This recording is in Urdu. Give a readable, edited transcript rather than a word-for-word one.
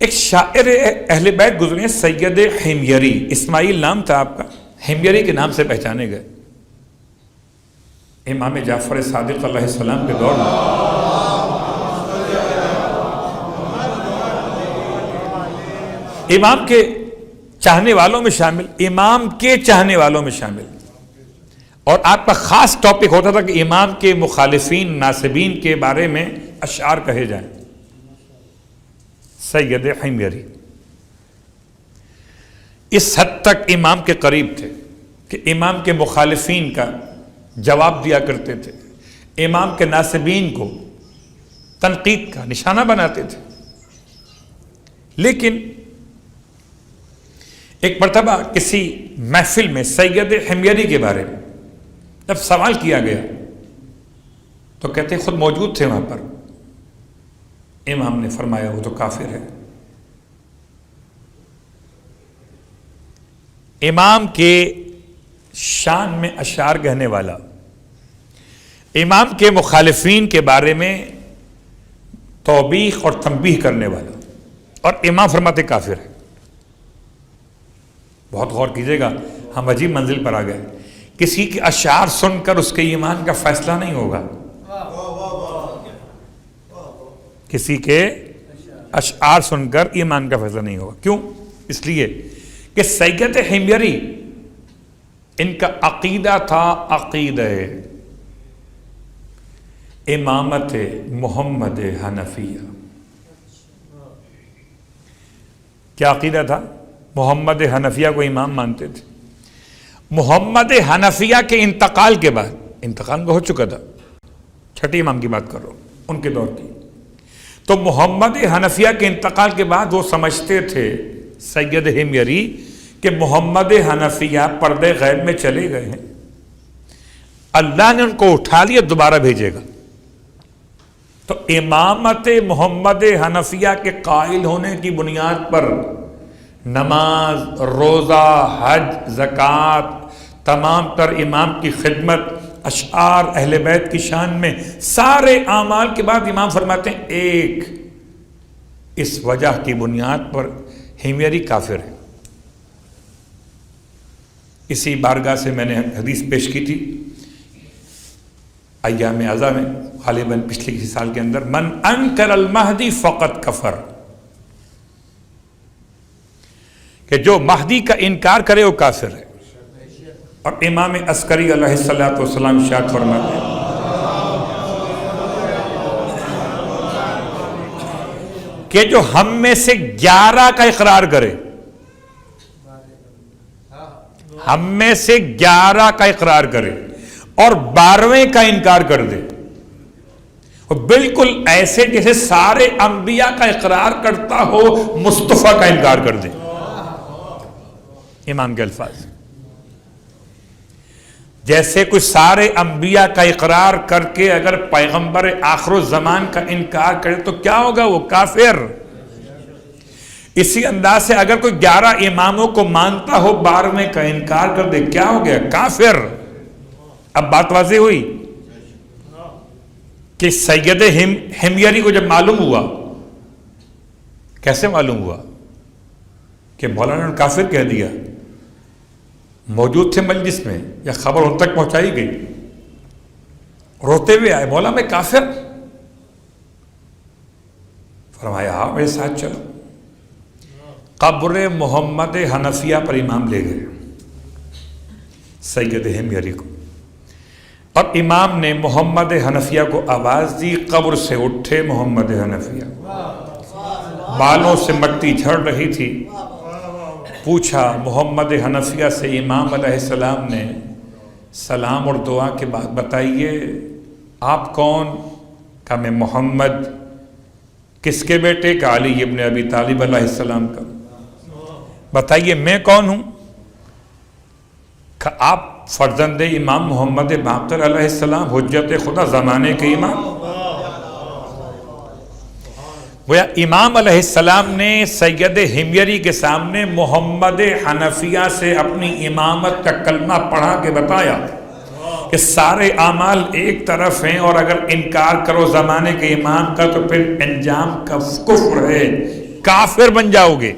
ایک شاعر اہل بیت گزرے سید حمیری، اسماعیل نام تھا آپ کا، حمیری کے نام سے پہچانے گئے امام جعفر صادق علیہ السلام کے دور میں۔ امام کے چاہنے والوں میں شامل، امام کے چاہنے والوں میں شامل، اور آپ کا خاص ٹاپک ہوتا تھا کہ امام کے مخالفین ناصبین کے بارے میں اشعار کہے جائیں۔ سید حمیری اس حد تک امام کے قریب تھے کہ امام کے مخالفین کا جواب دیا کرتے تھے، امام کے ناصبین کو تنقید کا نشانہ بناتے تھے۔ لیکن ایک مرتبہ کسی محفل میں سید حمیری کے بارے میں جب سوال کیا گیا تو کہتے خود موجود تھے وہاں پر، امام نے فرمایا وہ تو کافر ہے۔ امام کے شان میں اشعار کہنے والا، امام کے مخالفین کے بارے میں توبیخ اور تنبیہ کرنے والا، اور امام فرماتے کافر ہے۔ بہت غور کیجئے گا، ہم عجیب منزل پر آ گئے۔ کسی کے اشعار سن کر اس کے ایمان کا فیصلہ نہیں ہوگا، کسی کے اشعار سن کر ایمان کا فیصلہ نہیں ہوگا۔ کیوں؟ اس لیے کہ سید حمیری ان کا عقیدہ تھا عقیدہ امامت محمد حنفیہ۔ کیا عقیدہ تھا؟ محمد حنفیہ کو امام مانتے تھے۔ محمد حنفیہ کے انتقال کے بعد، انتقال ہو چکا تھا، چھٹے امام کی بات کر رہا ہوں، ان کے دور کی، تو محمد حنفیہ کے انتقال کے بعد وہ سمجھتے تھے سید حمیری کہ محمد حنفیہ پردے غیب میں چلے گئے ہیں، اللہ نے ان کو اٹھا لیا، دوبارہ بھیجے گا۔ تو امامت محمد حنفیہ کے قائل ہونے کی بنیاد پر نماز، روزہ، حج، زکوٰۃ، تمام تر امام کی خدمت، اشعار اہل بیت کی شان میں، سارے اعمال کے بعد امام فرماتے ہیں ایک اس وجہ کی بنیاد پر حمیری کافر ہے۔ اسی بارگاہ سے میں نے حدیث پیش کی تھی ایام عزا میں، غالباً پچھلے کسی سال کے اندر، من انکر المہدی فقط کفر، کہ جو مہدی کا انکار کرے وہ کافر ہے۔ اور امام عسکری علیہ السلام ارشاد فرماتے ہیں کہ جو ہم میں سے 11 کا اقرار کرے، ہم میں سے 11 کا اقرار کرے اور 12ویں کا انکار کر دے، اور بالکل ایسے جیسے سارے انبیاء کا اقرار کرتا ہو، مصطفیٰ کا انکار کر دے، امام کے الفاظ، جیسے کوئی سارے انبیاء کا اقرار کر کے اگر پیغمبر آخر الزمان کا انکار کرے تو کیا ہوگا؟ وہ کافر۔ اسی انداز سے اگر کوئی 11 اماموں کو مانتا ہو، 12ویں کا انکار کر دے، کیا ہو گیا؟ کافر۔ اب بات واضح ہوئی کہ سید حمیری کو جب معلوم ہوا، کیسے معلوم ہوا کہ مولانا نے کافر کہہ دیا، موجود تھے مجلس میں یا خبر ان تک پہنچائی گئی، روتے ہوئے آئے، مولا میں کافر؟ فرمایا ہاں میرے ساتھ چلو۔ قبر محمد حنفیہ پر امام لے گئے سید حمیری کو، اور امام نے محمد حنفیہ کو آواز دی، قبر سے اٹھے محمد حنفیہ، بالوں سے مٹی جھڑ رہی تھی۔ پوچھا محمد حنفیہ سے امام علیہ السلام نے، سلام اور دعا کے بعد بتائیے آپ کون؟ کہا میں محمد۔ کس کے بیٹے؟ کہا علی ابن ابی طالب علیہ السلام کا۔ بتائیے میں کون ہوں؟ کہا آپ فرزند امام محمد باقر علیہ السلام، حجت خدا، زمانے کے امام۔ گویا امام علیہ السلام نے سید حمیری کے سامنے محمد حنفیہ سے اپنی امامت کا کلمہ پڑھا کے بتایا کہ سارے اعمال ایک طرف ہیں، اور اگر انکار کرو زمانے کے امام کا تو پھر انجام کا کفر ہے، کافر بن جاؤ گے.